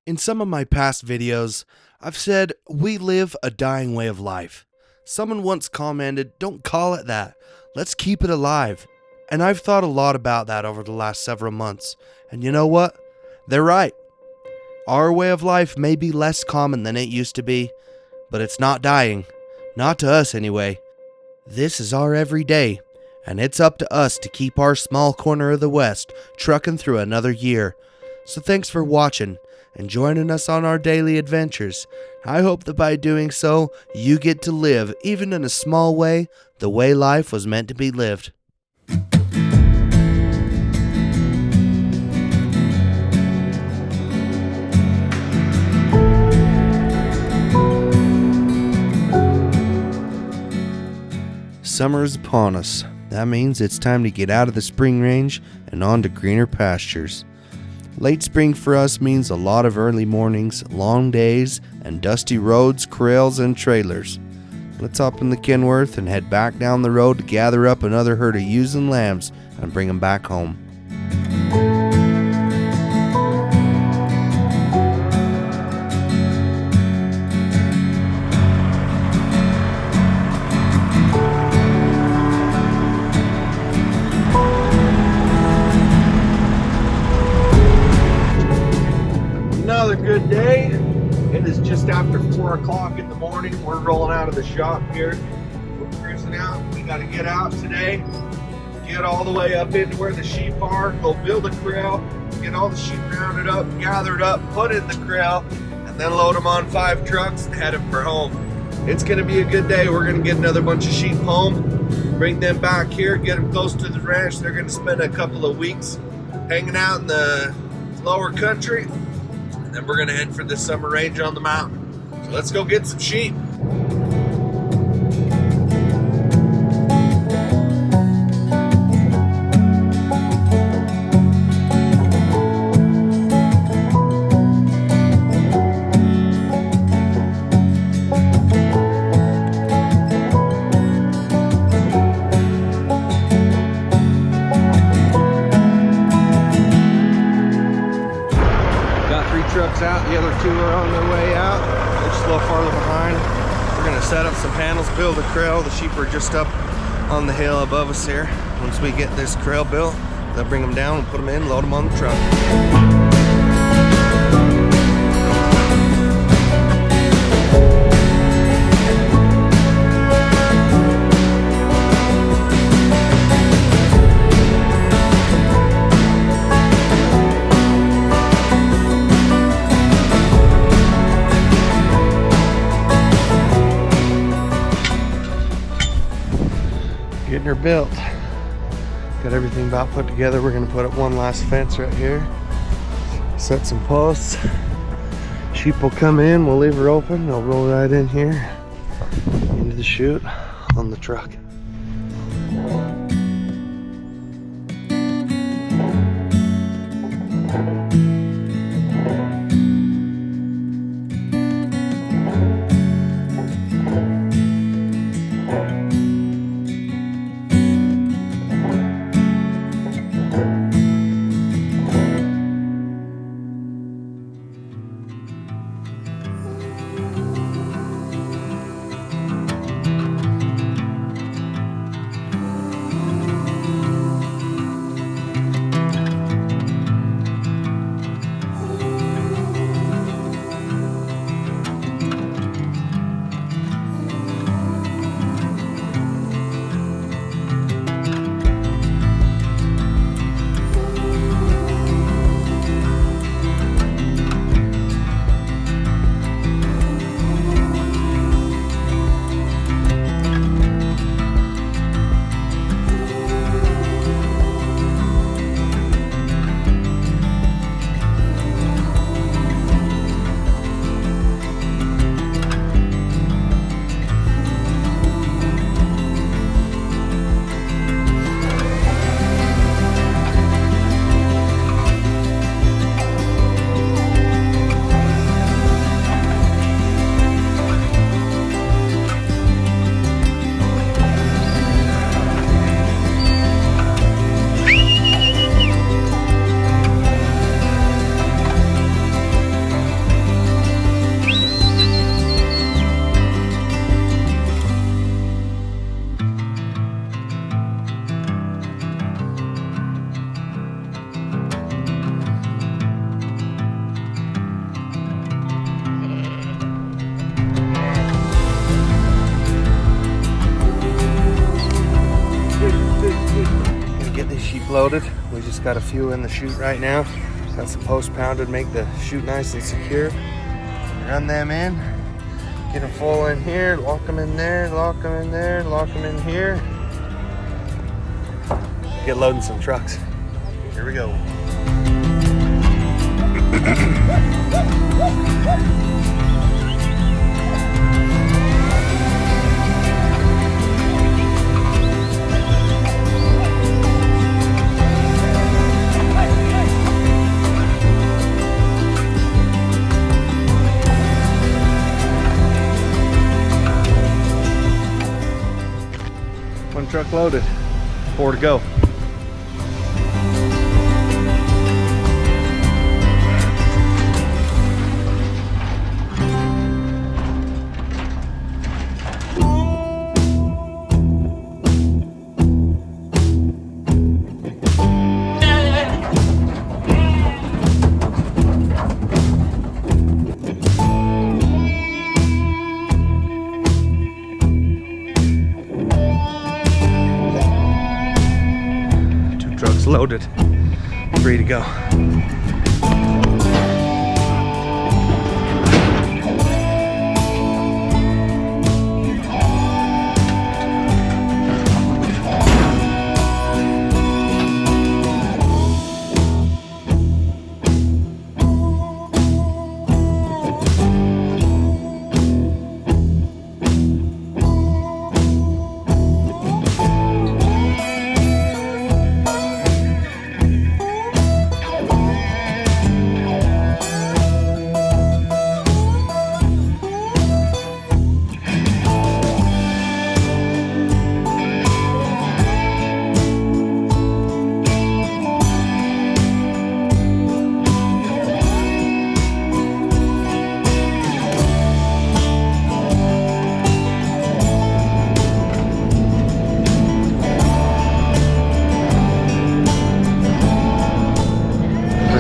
In some of my past videos, I've said we live a dying way of life. Someone once commented, "Don't call it that. Let's keep it alive." And I've thought a lot about that over the last several months. And you know what? They're right. Our way of life may be less common than it used to be, but it's not dying. Not to us, anyway. This is our everyday, and it's up to us to keep our small corner of the West trucking through another year. So thanks for watching and joining us on our daily adventures. I hope that by doing so, you get to live, even in a small way, the way life was meant to be lived. Summer is upon us. That means it's time to get out of the spring range and on to greener pastures. Late spring for us means a lot of early mornings, long days, and dusty roads, corrals, and trailers. Let's hop in the Kenworth and head back down the road to gather up another herd of ewes and lambs and bring them back home. Another good day. It is just after 4 o'clock in the morning. We're rolling out of the shop here. We're cruising out. We got to get out today, get all the way up into where the sheep are, go build a corral, get all the sheep rounded up, gathered up, put in the corral, and then load them on 5 trucks and head them for home. It's going to be a good day. We're going to get another bunch of sheep home, bring them back here, get them close to the ranch. They're going to spend a couple of weeks hanging out in the lower country. Then we're gonna head for this summer range on the mountain. So let's go get some sheep. Trucks out, the other 2 are on their way out. They're just a little farther behind. We're gonna set up some panels, build a corral. The sheep are just up on the hill above us here. Once we get this corral built, they'll bring them down and put them in, load them on the truck. Getting her built. Got everything about put together. We're gonna put up one last fence right here. Set some posts. Sheep will come in, we'll leave her open. They'll roll right in here into the chute on the truck. loaded. We just got a few in the chute right now. Got some post pounded, make the chute nice and secure. Run them in, get them full in here, lock them in there, lock them in there, lock them in here. Get loading some trucks. Here we go. One truck loaded, 4 to go. Loaded, free to go.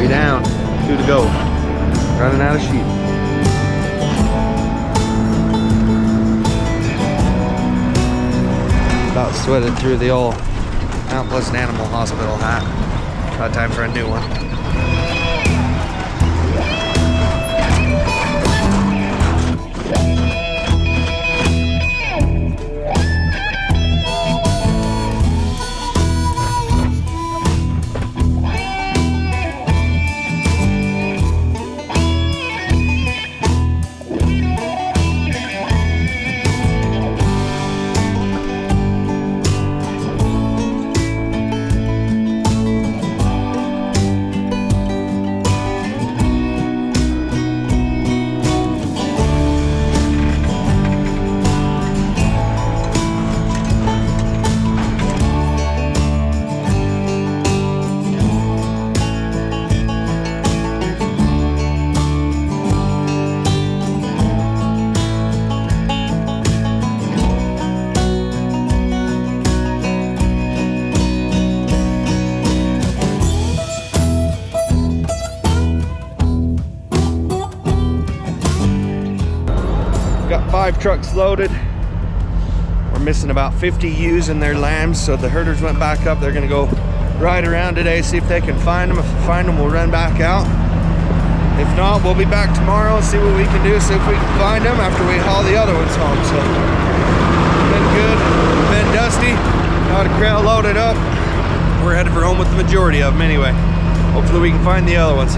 Down, 2 to go. Running out of sheep. About sweated through the old Mount Pleasant Animal Hospital hat. About time for a new one. Got 5 trucks loaded. We're missing about 50 ewes and their lambs, so the herders went back up. They're gonna go ride around today, see if they can find them. If we find them, we'll run back out. If not, we'll be back tomorrow and see what we can do, see if we can find them after we haul the other ones home. So, been good, been dusty, got a crowd loaded up. We're headed for home with the majority of them anyway. Hopefully we can find the other ones.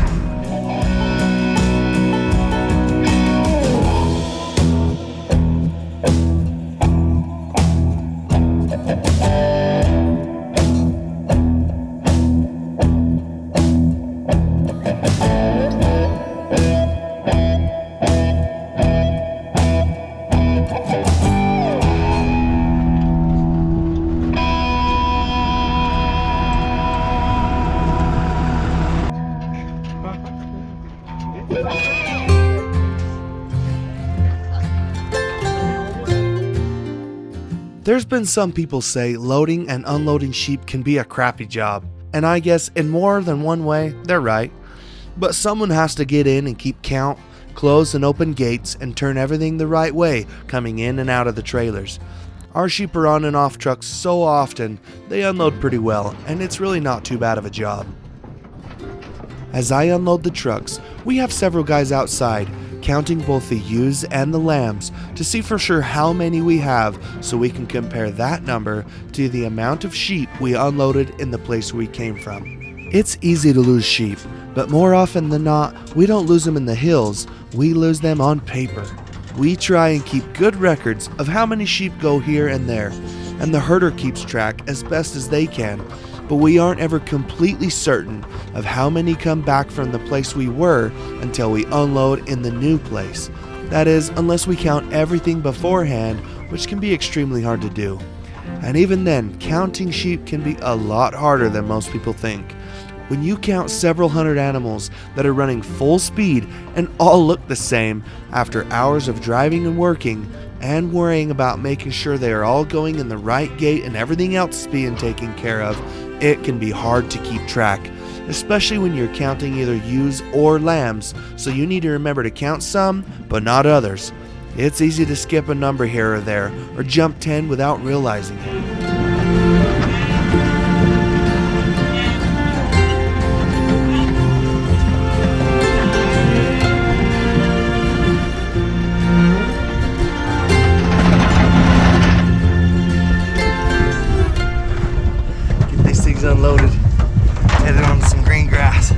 There's been some people say loading and unloading sheep can be a crappy job, and I guess in more than one way, they're right. But someone has to get in and keep count, close and open gates, and turn everything the right way coming in and out of the trailers. Our sheep are on and off trucks so often, they unload pretty well, and it's really not too bad of a job. As I unload the trucks, we have several guys outside, counting both the ewes and the lambs to see for sure how many we have so we can compare that number to the amount of sheep we unloaded in the place we came from. It's easy to lose sheep, but more often than not, we don't lose them in the hills, we lose them on paper. We try and keep good records of how many sheep go here and there, and the herder keeps track as best as they can, but we aren't ever completely certain of how many come back from the place we were until we unload in the new place. That is, unless we count everything beforehand, which can be extremely hard to do. And even then, counting sheep can be a lot harder than most people think. When you count several hundred animals that are running full speed and all look the same after hours of driving and working and worrying about making sure they are all going in the right gate and everything else is being taken care of, it can be hard to keep track, especially when you're counting either ewes or lambs, so you need to remember to count some but not others. It's easy to skip a number here or there or jump 10 without realizing it. Unloaded, headed on some green grass.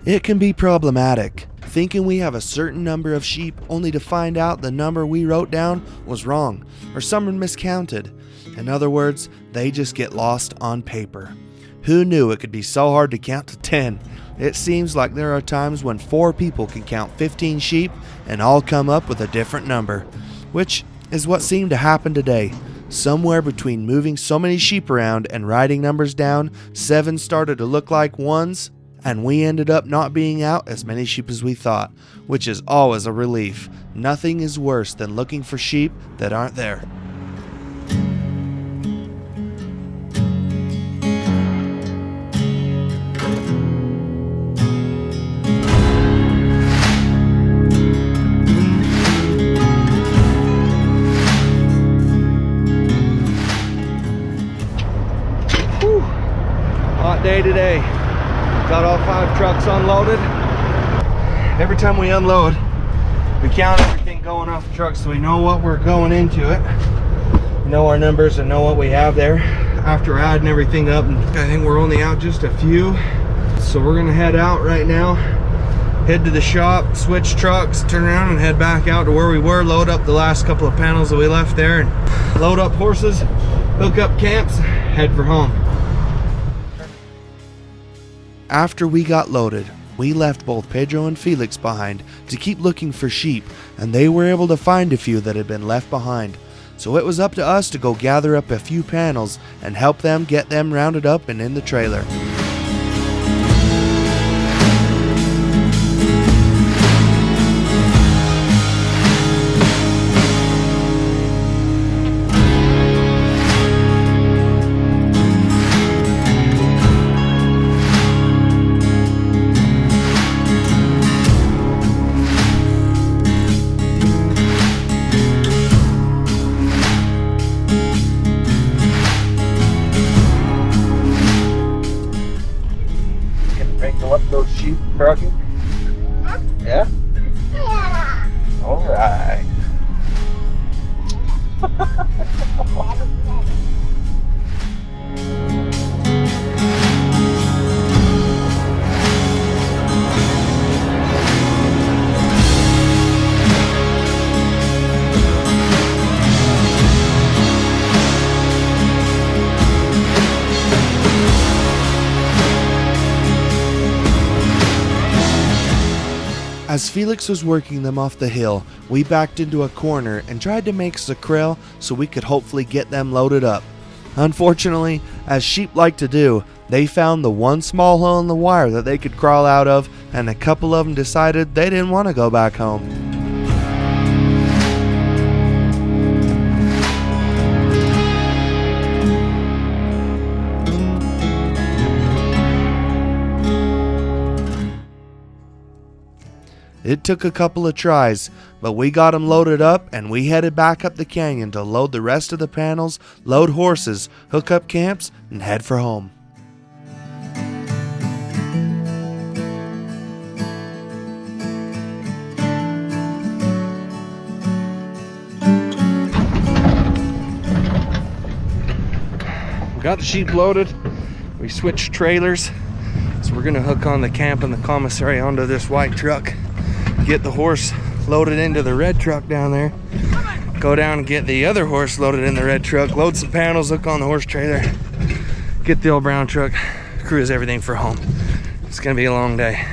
It can be problematic, thinking we have a certain number of sheep only to find out the number we wrote down was wrong, or someone miscounted. In other words, they just get lost on paper. Who knew it could be so hard to count to 10? It seems like there are times when 4 people can count 15 sheep and all come up with a different number, which is what seemed to happen today. Somewhere between moving so many sheep around and writing numbers down, 7 started to look like 1s, and we ended up not being out as many sheep as we thought, which is always a relief. Nothing is worse than looking for sheep that aren't there. Hot day today. Got all 5 trucks unloaded. Every time we unload, we count everything going off the truck so we know what we're going into it. Know our numbers and know what we have there. After adding everything up, I think we're only out just a few. So we're gonna head out right now. Head to the shop, switch trucks, turn around and head back out to where we were, load up the last couple of panels that we left there, and load up horses, hook up camps, head for home. After we got loaded, we left both Pedro and Felix behind to keep looking for sheep, and they were able to find a few that had been left behind. So it was up to us to go gather up a few panels and help them get them rounded up and in the trailer. Up those sheep trucking? Yeah? Yeah. All right. As Felix was working them off the hill, we backed into a corner and tried to make us a corral so we could hopefully get them loaded up. Unfortunately, as sheep like to do, they found the one small hole in the wire that they could crawl out of, and a couple of them decided they didn't want to go back home. It took a couple of tries, but we got them loaded up and we headed back up the canyon to load the rest of the panels, load horses, hook up camps, and head for home. Got the sheep loaded. We switched trailers, so we're gonna hook on the camp and the commissary onto this white truck, get the horse loaded into the red truck down there, go down and get the other horse loaded in the red truck, load some panels, hook on the horse trailer, get the old brown truck, cruise everything for home. It's gonna be a long day.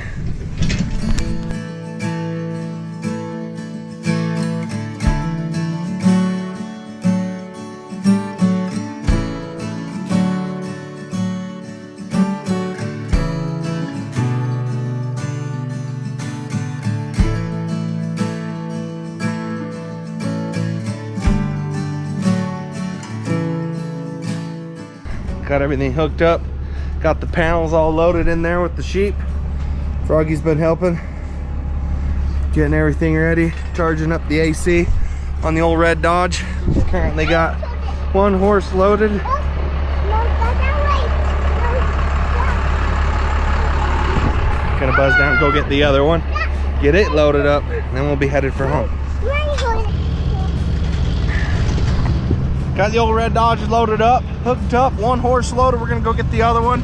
Got everything hooked up, got the panels all loaded in there with the sheep. Froggy's been helping, getting everything ready, charging up the AC on the old red Dodge. Currently got one horse loaded. Gonna buzz down and go get the other one, get it loaded up, and then we'll be headed for home. Got the old red Dodge loaded up, hooked up, one horse loaded. We're gonna go get the other one.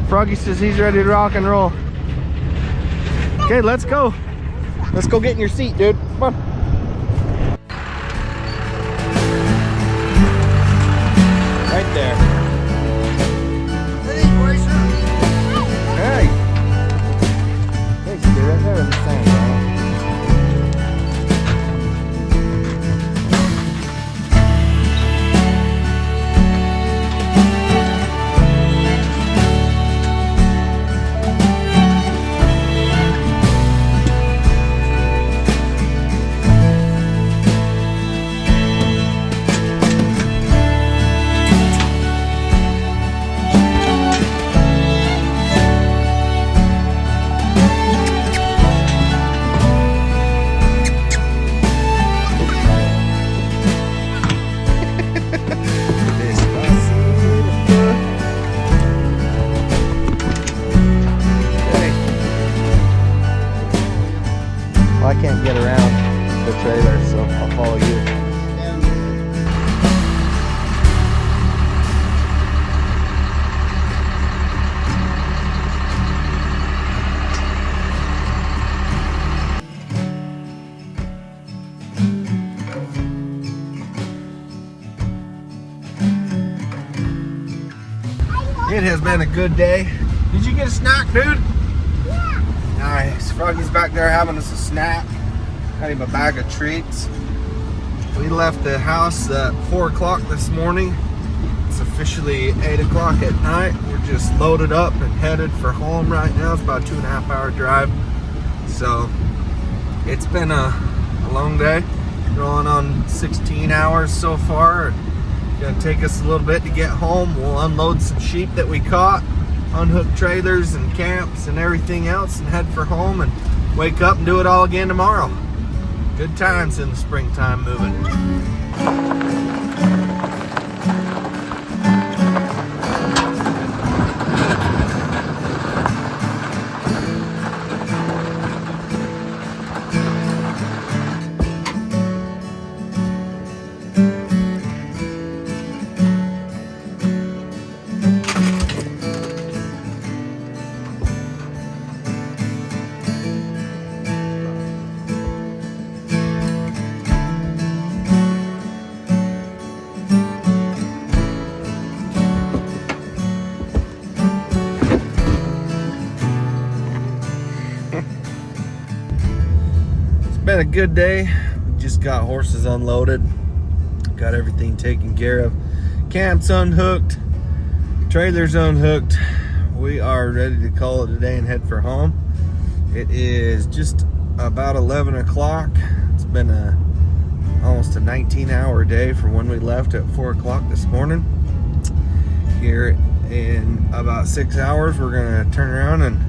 Froggy says he's ready to rock and roll. Okay, let's go. Let's go get in your seat, dude. Come on. Right there. Hey. Hey, stay right there in the sand, man. I can't get around the trailer, so I'll follow you. It has been a good day. Did you get a snack, dude? Nice. Froggy's back there having us a snack. Got him a bag of treats. We left the house at 4 o'clock this morning. It's officially 8 o'clock at night. We're just loaded up and headed for home right now. It's about a 2.5 hour drive. So it's been a long day. Going on 16 hours so far. It's gonna take us a little bit to get home. We'll unload some sheep that we caught, unhook trailers and camps and everything else, and head for home and wake up and do it all again tomorrow. Good times in the springtime moving. Been a good day. We just got horses unloaded, got everything taken care of, camps unhooked, trailers unhooked. We are ready to call it a day and head for home. It is just about 11 o'clock. It's been almost a 19-hour day from when we left at 4 o'clock this morning. Here in about 6 hours we're gonna turn around and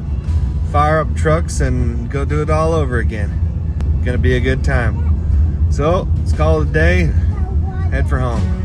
fire up trucks and go do it all over again. Gonna be a good time. So let's call it a day. Head for home.